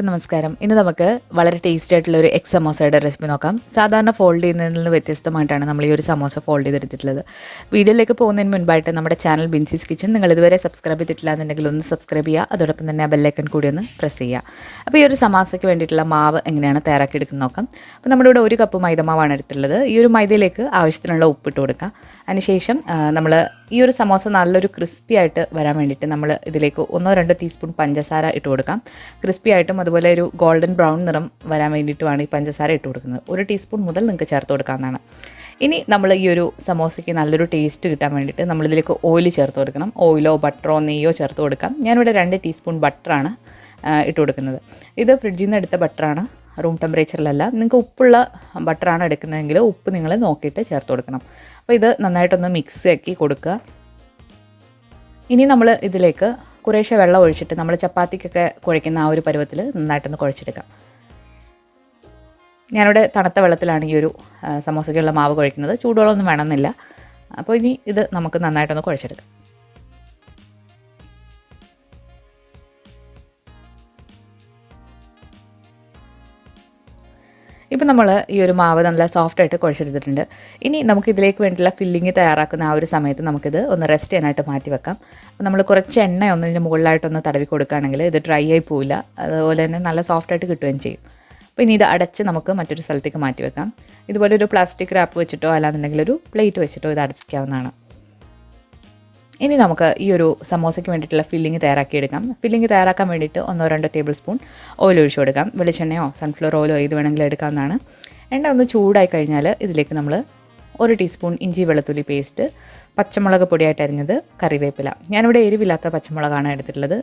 എല്ലാവർക്കും നമസ്കാരം. ഇന്ന് നമുക്ക് വളരെ ടേസ്റ്റി ആയിട്ടുള്ള ഒരു എഗ് സമോസയുടെ റെസിപ്പി നോക്കാം. സാധാരണ ഫോൾഡ് ചെയ്യുന്നതിൽ നിന്ന് വ്യത്യസ്തമായിട്ടാണ് നമ്മൾ ഈ ഒരു സമോസ ഫോൾഡ് ചെയ്തെടുത്തിട്ടുള്ളത്. വീഡിയോയിലേക്ക് പോകുന്നതിന് മുൻപായിട്ട് നമ്മുടെ ചാനൽ ബിൻസീസ് കിച്ചൺ നിങ്ങൾ ഇതുവരെ സബ്സ്ക്രൈബ് ചെയ്തിട്ടില്ല എന്നുണ്ടെങ്കിൽ ഒന്ന് സബ്സ്ക്രൈബ് ചെയ്യുക. അതോടൊപ്പം തന്നെ ആ ബെല്ലൈക്കൺ കൂടി ഒന്ന് പ്രസ് ചെയ്യുക. അപ്പോൾ ഈ ഒരു സമോസയ്ക്ക് വേണ്ടിയിട്ടുള്ള മാവ് എങ്ങനെയാണ് തയ്യാറാക്കിയെടുക്കുന്നത് നോക്കാം. അപ്പോൾ നമ്മുടെ ഇവിടെ 1 കപ്പ് മൈദമാവാണ് എടുത്തിട്ടുള്ളത്. ഈ ഒരു മൈദയിലേക്ക് ആവശ്യത്തിനുള്ള ഉപ്പിട്ട് കൊടുക്കുക. അതിനുശേഷം നമ്മൾ ഈ ഒരു സമോസ നല്ലൊരു ക്രിസ്പി ആയിട്ട് വരാൻ വേണ്ടിയിട്ട് നമ്മൾ ഇതിലേക്ക് 1-2 ടീസ്പൂൺ പഞ്ചസാര ഇട്ട് കൊടുക്കാം. ക്രിസ്പി ആയിട്ടും അതുപോലെ ഒരു ഗോൾഡൻ ബ്രൗൺ നിറം വരാൻ വേണ്ടിയിട്ടുമാണ് ഈ പഞ്ചസാര ഇട്ട് കൊടുക്കുന്നത്. 1 ടീസ്പൂൺ മുതൽ നിങ്ങൾക്ക് ചേർത്ത് കൊടുക്കാവുന്നതാണ്. ഇനി നമ്മൾ ഈ ഒരു സമോസയ്ക്ക് നല്ലൊരു ടേസ്റ്റ് കിട്ടാൻ വേണ്ടിയിട്ട് നമ്മളിതിലേക്ക് ഓയിൽ ചേർത്ത് കൊടുക്കണം. ഓയിലോ ബട്ടറോ നെയ്യോ ചേർത്ത് കൊടുക്കാം. ഞാനിവിടെ 2 ടീസ്പൂൺ ബട്ടറാണ് ഇട്ട് കൊടുക്കുന്നത്. ഇത് ഫ്രിഡ്ജിൽ നിന്ന് എടുത്ത ബട്ടറാണ്, റൂം ടെമ്പറേച്ചറിലല്ല. നിങ്ങൾക്ക് ഉപ്പുള്ള ബട്ടറാണ് എടുക്കുന്നതെങ്കിൽ ഉപ്പ് നിങ്ങൾ നോക്കിയിട്ട് ചേർത്ത് കൊടുക്കണം. അപ്പോൾ ഇത് നന്നായിട്ടൊന്ന് മിക്സ് ആക്കി കൊടുക്കുക. ഇനി നമ്മൾ ഇതിലേക്ക് കുറേശ്ശെ വെള്ളം ഒഴിച്ചിട്ട് നമ്മൾ ചപ്പാത്തിക്കൊക്കെ കുഴയ്ക്കുന്ന ആ ഒരു പരുവത്തിൽ നന്നായിട്ടൊന്ന് കുഴച്ചെടുക്കാം. ഞാനിവിടെ തണുത്ത വെള്ളത്തിലാണ് ഈ ഒരു സമോസയ്ക്കുള്ള മാവ് കുഴയ്ക്കുന്നത്. ചൂടുവെള്ളമൊന്നും വേണമെന്നില്ല. അപ്പോൾ ഇനി ഇത് നമുക്ക് നന്നായിട്ടൊന്ന് കുഴച്ചെടുക്കാം. ഇപ്പം നമ്മൾ ഈ ഒരു മാവ് നല്ല സോഫ്റ്റായിട്ട് കുഴച്ചെടുത്തിട്ടുണ്ട്. ഇനി നമുക്ക് ഇതിലേക്ക് വേണ്ടിയിട്ടുള്ള ഫില്ലിങ് തയ്യാറാക്കുന്ന ആ ഒരു സമയത്ത് നമുക്കിത് ഒന്ന് റെസ്റ്റ് ചെയ്യാനായിട്ട് മാറ്റി വെക്കാം. അപ്പോൾ നമ്മൾ കുറച്ച് എണ്ണ ഒന്ന് ഇതിന് മുകളിലായിട്ടൊന്ന് തടവി കൊടുക്കുകയാണെങ്കിൽ ഇത് ഡ്രൈ ആയി പോവില്ല, അതുപോലെ തന്നെ നല്ല സോഫ്റ്റായിട്ട് കിട്ടുകയും ചെയ്യും. അപ്പോൾ ഇനി ഇത് അടച്ച് നമുക്ക് മറ്റൊരു സ്ഥലത്തേക്ക് മാറ്റി വെക്കാം. ഇതുപോലെ ഒരു പ്ലാസ്റ്റിക് റാപ്പ് വെച്ചിട്ടോ അല്ലാന്നുണ്ടെങ്കിൽ ഒരു പ്ലേറ്റ് വെച്ചിട്ടോ ഇത് അടച്ചിക്കാവുന്നതാണ്. ഇനി നമുക്ക് ഈ ഒരു സമോസയ്ക്ക് വേണ്ടിയിട്ടുള്ള ഫില്ലിങ് തയ്യാറാക്കിയെടുക്കാം. ഫില്ലിങ് തയ്യാറാക്കാൻ വേണ്ടിയിട്ട് 1-2 ടേബിൾ സ്പൂൺ ഓയിൽ ഒഴിച്ചു കൊടുക്കാം. വെളിച്ചെണ്ണയോ സൺഫ്ലവർ ഓയിലോ ഏത് വേണമെങ്കിലും എടുക്കാവുന്നതാണ്. എണ്ണ ഒന്ന് ചൂടായി കഴിഞ്ഞാൽ ഇതിലേക്ക് നമ്മൾ 1 ടീസ്പൂൺ ഇഞ്ചി വെളുത്തുള്ളി പേസ്റ്റ്, പച്ചമുളക് പൊടിയായിട്ട് അരിഞ്ഞത്, കറിവേപ്പില. ഞാനിവിടെ എരിവില്ലാത്ത പച്ചമുളകാണ് എടുത്തിട്ടുള്ളത്.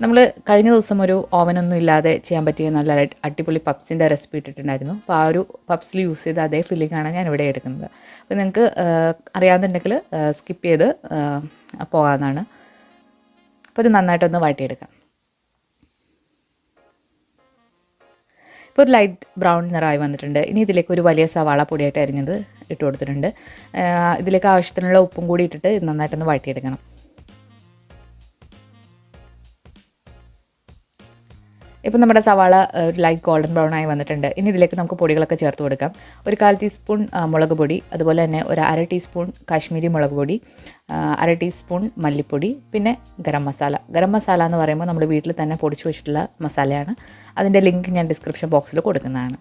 നമ്മൾ കഴിഞ്ഞ ദിവസം ഒരു ഓവനൊന്നും ഇല്ലാതെ ചെയ്യാൻ പറ്റിയ നല്ല അടിപൊളി പപ്സിൻ്റെ റെസിപ്പി ഇട്ടിട്ടുണ്ടായിരുന്നു. അപ്പോൾ ആ ഒരു പപ്സിൽ യൂസ് ചെയ്ത അതേ ഫില്ലിങ്ങാണ് ഞാനിവിടെ എടുക്കുന്നത്. അപ്പോൾ നിങ്ങൾക്ക് അറിയാമെന്നുണ്ടെങ്കിൽ സ്കിപ്പ് ചെയ്ത് പോകാവുന്നതാണ്. അപ്പോൾ ഇത് നന്നായിട്ടൊന്ന് വഴറ്റിയെടുക്കാം. ഇപ്പോൾ ഒരു ലൈറ്റ് ബ്രൗൺ നിറമായി വന്നിട്ടുണ്ട്. ഇനി ഇതിലേക്ക് ഒരു വലിയ സവാള പൊടിയായിട്ട് അരിഞ്ഞത് ഇട്ട് കൊടുത്തിട്ടുണ്ട്. ഇതിലേക്ക് ആവശ്യത്തിനുള്ള ഉപ്പും കൂടി ഇട്ടിട്ട് നന്നായിട്ടൊന്ന് വഴറ്റിയെടുക്കണം. ഇപ്പം നമ്മുടെ സവാള ഒരു ലൈറ്റ് ഗോൾഡൻ ബ്രൗൺ ആയി വന്നിട്ടുണ്ട്. ഇനി ഇതിലേക്ക് നമുക്ക് പൊടികളൊക്കെ ചേർത്ത് കൊടുക്കാം. ഒരു 1/4 ടീസ്പൂൺ മുളക് പൊടി, അതുപോലെ തന്നെ ഒരു 1/2 ടീസ്പൂൺ കാശ്മീരി മുളക് പൊടി, 1/2 ടീസ്പൂൺ മല്ലിപ്പൊടി, പിന്നെ ഗരം മസാല. ഗരം മസാല എന്ന് പറയുമ്പോൾ നമ്മൾ വീട്ടിൽ തന്നെ പൊടിച്ചു വെച്ചിട്ടുള്ള മസാലയാണ്. അതിൻ്റെ ലിങ്ക് ഞാൻ ഡിസ്ക്രിപ്ഷൻ ബോക്സിൽ കൊടുക്കുന്നതാണ്.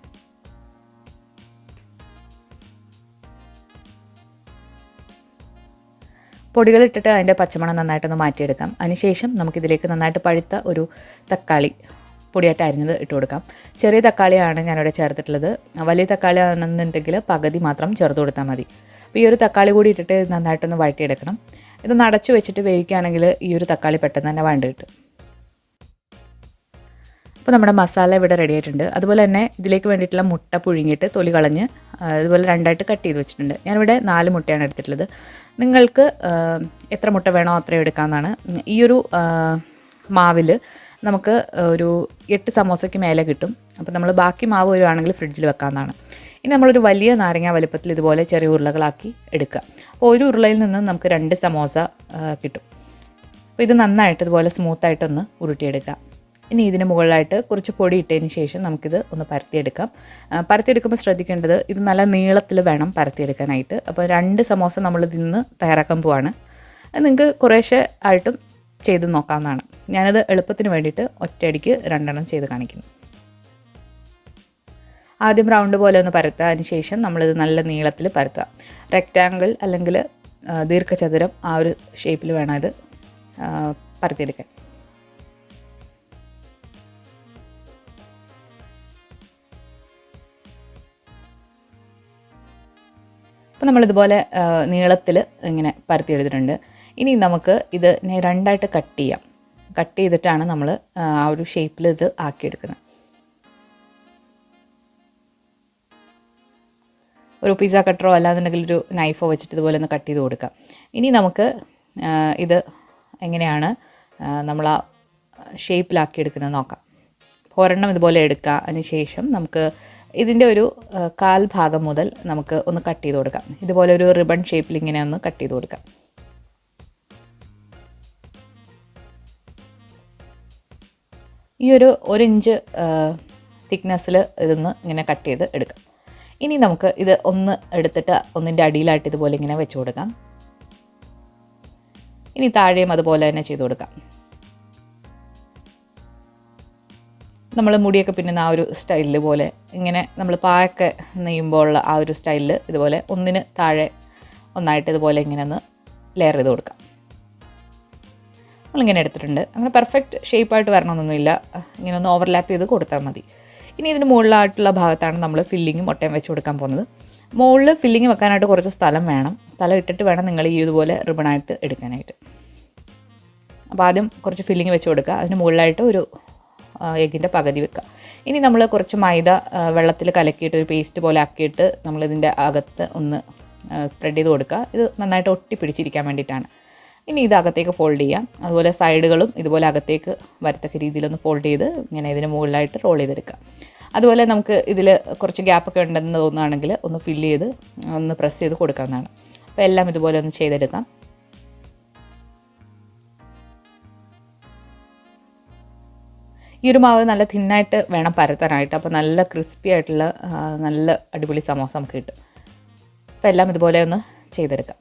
പൊടികളിട്ടിട്ട് അതിൻ്റെ പച്ചമണം നന്നായിട്ടൊന്ന് മാറ്റിയെടുക്കാം. അതിനുശേഷം നമുക്കിതിലേക്ക് നന്നായിട്ട് പഴുത്ത ഒരു തക്കാളി പൊടിയായിട്ട് അരിഞ്ഞത് ഇട്ട് കൊടുക്കാം. ചെറിയ തക്കാളിയാണ് ഞാനിവിടെ ചേർത്തിട്ടുള്ളത്. വലിയ തക്കാളി ആണെന്നുണ്ടെങ്കിൽ പകുതി മാത്രം ചേർത്ത് കൊടുത്താൽ മതി. അപ്പോൾ ഈ ഒരു തക്കാളി കൂടി ഇട്ടിട്ട് നന്നായിട്ടൊന്ന് വഴറ്റിയെടുക്കണം. ഇതൊന്ന് അടച്ചു വെച്ചിട്ട് വേവിക്കുകയാണെങ്കിൽ ഈ ഒരു തക്കാളി പെട്ടെന്ന് തന്നെ വഴണ്ട് കിട്ടും. അപ്പോൾ നമ്മുടെ മസാല ഇവിടെ റെഡി ആയിട്ടുണ്ട്. അതുപോലെ തന്നെ ഇതിലേക്ക് വേണ്ടിയിട്ടുള്ള മുട്ട പുഴുങ്ങിയിട്ട് തൊലി കളഞ്ഞ് ഇതുപോലെ 2ആയിട്ട് കട്ട് ചെയ്ത് വെച്ചിട്ടുണ്ട്. ഞാനിവിടെ 4 മുട്ടയാണ് എടുത്തിട്ടുള്ളത്. നിങ്ങൾക്ക് എത്ര മുട്ട വേണോ അത്രയും എടുക്കാമെന്നാണ്. ഈ ഒരു മാവിൽ നമുക്ക് ഒരു 8 സമോസയ്ക്ക് മേലെ കിട്ടും. അപ്പോൾ നമ്മൾ ബാക്കി മാവ് വരുവാണെങ്കിൽ ഫ്രിഡ്ജിൽ വെക്കാവുന്നതാണ്. ഇനി നമ്മളൊരു വലിയ നാരങ്ങ വലുപ്പത്തിൽ ഇതുപോലെ ചെറിയ ഉരുളകളാക്കി എടുക്കുക. അപ്പോൾ ഒരു ഉരുളയിൽ നിന്ന് നമുക്ക് 2 സമോസ കിട്ടും. അപ്പോൾ ഇത് നന്നായിട്ട് ഇതുപോലെ സ്മൂത്തായിട്ടൊന്ന് ഉരുട്ടിയെടുക്കുക. ഇനി ഇതിന് മുകളിലായിട്ട് കുറച്ച് പൊടി ഇട്ടതിന് ശേഷം നമുക്കിത് ഒന്ന് പരത്തിയെടുക്കാം. പരത്തിയെടുക്കുമ്പോൾ ശ്രദ്ധിക്കേണ്ടത് ഇത് നല്ല നീളത്തിൽ വേണം പരത്തിയെടുക്കാനായിട്ട്. അപ്പോൾ 2 സമോസ നമ്മൾ ഇതിൽ നിന്ന് തയ്യാറാക്കാൻ പോവാണ്. നിങ്ങൾക്ക് കുറേശ്ശെ ആയിട്ടും ചെയ്ത് നോക്കാവുന്നതാണ്. ഞാനത് എളുപ്പത്തിന് വേണ്ടിയിട്ട് ഒറ്റയടിക്ക് 2 ചെയ്ത് കാണിക്കുന്നു. ആദ്യം റൗണ്ട് പോലെ ഒന്ന് പരത്തുക. അതിന് ശേഷം നമ്മളിത് നല്ല നീളത്തിൽ പരത്തുക. റെക്റ്റാങ്കിൾ അല്ലെങ്കിൽ ദീർഘചതുരം ആ ഒരു ഷേപ്പിൽ വേണം ഇത് പരത്തിയെടുക്കാൻ. അപ്പോൾ നമ്മളിതുപോലെ നീളത്തിൽ ഇങ്ങനെ പരത്തിയെടുത്തിട്ടുണ്ട്. ഇനി നമുക്ക് ഇത് 2ആയിട്ട് കട്ട് ചെയ്യാം. കട്ട് ചെയ്തിട്ടാണ് നമ്മൾ ആ ഒരു ഷേപ്പിൽ ഇത് ആക്കിയെടുക്കുന്നത്. ഒരു പിസ്സ കട്ടറോ അല്ലാന്നുണ്ടെങ്കിൽ ഒരു നൈഫോ വെച്ചിട്ട് ഇതുപോലെ ഒന്ന് കട്ട് ചെയ്ത് കൊടുക്കാം. ഇനി നമുക്ക് ഇത് എങ്ങനെയാണ് നമ്മൾ ആ ഷേപ്പിലാക്കിയെടുക്കുന്നത് നോക്കാം. ഒരെണ്ണം ഇതുപോലെ എടുക്കുക. അതിന് ശേഷം നമുക്ക് ഇതിൻ്റെ ഒരു 1/4 ഭാഗം മുതൽ നമുക്ക് ഒന്ന് കട്ട് ചെയ്ത് കൊടുക്കാം. ഇതുപോലെ ഒരു റിബൺ ഷേപ്പിൽ ഇങ്ങനെ ഒന്ന് കട്ട് ചെയ്ത് കൊടുക്കാം. ഈ ഒരു 1 ഇഞ്ച് തിക്നെസ്സിൽ ഇതൊന്ന് ഇങ്ങനെ കട്ട് ചെയ്ത് എടുക്കാം. ഇനി നമുക്ക് ഇത് ഒന്ന് എടുത്തിട്ട് ഒന്നിൻ്റെ അടിയിലായിട്ട് ഇതുപോലെ ഇങ്ങനെ വെച്ച് കൊടുക്കാം. ഇനി താഴെയും അതുപോലെ തന്നെ ചെയ്ത് കൊടുക്കാം. നമ്മൾ മുടിയൊക്കെ പിന്നുന്ന ആ ഒരു സ്റ്റൈലിൽ പോലെ ഇങ്ങനെ നമ്മൾ പായൊക്കെ നെയ്യുമ്പോൾ ഉള്ള ആ ഒരു സ്റ്റൈലിൽ ഇതുപോലെ ഒന്നിന് താഴെ ഒന്നായിട്ട് ഇതുപോലെ ഇങ്ങനെ ഒന്ന് ലെയർ ചെയ്ത് കൊടുക്കാം. നമ്മളിങ്ങനെ എടുത്തിട്ടുണ്ട്. അങ്ങനെ പെർഫെക്റ്റ് ഷേപ്പായിട്ട് വരണമെന്നൊന്നുമില്ല, ഇങ്ങനെ ഒന്ന് ഓവർലാപ്പ് ചെയ്ത് കൊടുത്താൽ മതി. ഇനി ഇതിന് മുകളിലായിട്ടുള്ള ഭാഗത്താണ് നമ്മൾ ഫില്ലിങ്ങും മുട്ടയും വെച്ച് കൊടുക്കാൻ പോകുന്നത്. മുകളിൽ ഫില്ലിങ് വെക്കാനായിട്ട് കുറച്ച് സ്ഥലം വേണം. സ്ഥലം ഇട്ടിട്ട് വേണം നിങ്ങൾ ഈ ഇതുപോലെ റിബണായിട്ട് എടുക്കാനായിട്ട്. അപ്പോൾ ആദ്യം കുറച്ച് ഫില്ലിങ് വെച്ച് കൊടുക്കുക. അതിന് മുകളിലായിട്ട് ഒരു എഗ്ഗിൻ്റെ പകുതി വെക്കുക. ഇനി നമ്മൾ കുറച്ച് മൈദ വെള്ളത്തിൽ കലക്കിയിട്ട് ഒരു പേസ്റ്റ് പോലെ ആക്കിയിട്ട് നമ്മളിതിൻ്റെ അകത്ത് ഒന്ന് സ്പ്രെഡ് ചെയ്ത് കൊടുക്കുക. ഇത് നന്നായിട്ട് ഒട്ടിപ്പിടിച്ചിരിക്കാൻ വേണ്ടിയിട്ടാണ്. ഇനി ഇത് അകത്തേക്ക് ഫോൾഡ് ചെയ്യാം. അതുപോലെ സൈഡുകളും ഇതുപോലെ അകത്തേക്ക് വരത്തക്ക രീതിയിലൊന്ന് ഫോൾഡ് ചെയ്ത് ഇങ്ങനെ ഇതിന് മുകളിലായിട്ട് റോൾ ചെയ്തെടുക്കുക. അതുപോലെ നമുക്ക് ഇതിൽ കുറച്ച് ഗ്യാപ്പൊക്കെ ഉണ്ടെന്ന് തോന്നുകയാണെങ്കിൽ ഒന്ന് ഫില്ല് ചെയ്ത് ഒന്ന് പ്രസ് ചെയ്ത് കൊടുക്കാവുന്നതാണ്. അപ്പോൾ എല്ലാം ഇതുപോലെ ഒന്ന് ചെയ്തെടുക്കാം. ഈ ഒരു മാവ് നല്ല തിന്നായിട്ട് വേണം പരത്താനായിട്ട്. അപ്പോൾ നല്ല ക്രിസ്പി ആയിട്ടുള്ള നല്ല അടിപൊളി സമോസ നമുക്ക് കിട്ടും. അപ്പോൾ എല്ലാം ഇതുപോലെ ഒന്ന് ചെയ്തെടുക്കാം.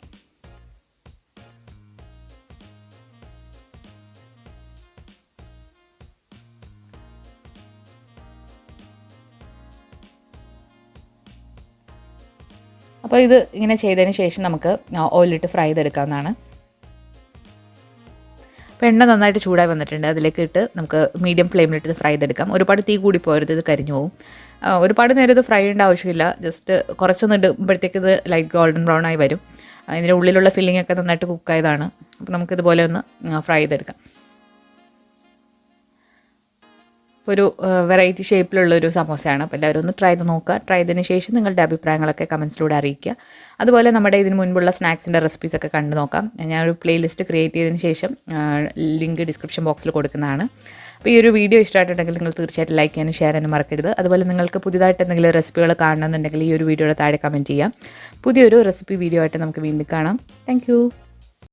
അപ്പോൾ ഇത് ഇങ്ങനെ ചെയ്തതിന് ശേഷം നമുക്ക് ഓയിലിട്ട് ഫ്രൈ ചെയ്തെടുക്കാവുന്നതാണ്. അപ്പോൾ എണ്ണ നന്നായിട്ട് ചൂടായി വന്നിട്ടുണ്ട്. അതിലേക്ക് ഇട്ട് നമുക്ക് മീഡിയം ഫ്ലെയിമിലിട്ട് ഫ്രൈ ചെയ്തെടുക്കാം. ഒരുപാട് തീ കൂടി പോരുത്, ഇത് കരിഞ്ഞു പോകും. ഒരുപാട് നേരം ഇത് ഫ്രൈ ചെയ്യേണ്ട ആവശ്യമില്ല. ജസ്റ്റ് കുറച്ചൊന്ന് ഇടുമ്പോഴത്തേക്ക് ഇത് ലൈറ്റ് ഗോൾഡൻ ബ്രൗൺ ആയി വരും. ഇതിൻ്റെ ഉള്ളിലുള്ള ഫില്ലിംഗ് ഒക്കെ നന്നായിട്ട് കുക്കായതാണ്. അപ്പോൾ നമുക്കിതുപോലെ ഒന്ന് ഫ്രൈ ചെയ്തെടുക്കാം. ഇപ്പോൾ ഒരു വെറൈറ്റി ഷേപ്പിലുള്ളൊരു സമോസയാണ്. അപ്പോൾ എല്ലാവരും ഒന്ന് ട്രൈ ചെയ്ത് നോക്കുക. ട്രൈ ചെയ്തതിന് ശേഷം നിങ്ങളുടെ അഭിപ്രായങ്ങളൊക്കെ കമൻസിലൂടെ അറിയിക്കുക. അതുപോലെ നമ്മുടെ ഇതിന് മുൻപുള്ള സ്നാക്സിൻ്റെ റെസിപ്പീസൊക്കെ കണ്ടു നോക്കാം. ഞാനൊരു പ്ലേലിസ്റ്റ് ക്രിയേറ്റ് ചെയ്തതിന് ശേഷം ലിങ്ക് ഡിസ്ക്രിപ്ഷൻ ബോക്സിൽ കൊടുക്കുന്നതാണ്. അപ്പോൾ ഈ ഒരു വീഡിയോ ഇഷ്ടമായിട്ടുണ്ടെങ്കിൽ നിങ്ങൾ തീർച്ചയായിട്ടും ലൈക്ക് ചെയ്യാനും ഷെയർ ചെയ്യാനും മറക്കരുത്. അതുപോലെ നിങ്ങൾക്ക് പുതിയതായിട്ട് എന്തെങ്കിലും റെസിപ്പികൾ കാണണമെന്നുണ്ടെങ്കിൽ ഈ ഒരു വീഡിയോയുടെ താഴെ കമൻറ്റ് ചെയ്യാം. പുതിയൊരു റെസിപ്പി വീഡിയോ ആയിട്ട് നമുക്ക് വീണ്ടും കാണാം. താങ്ക്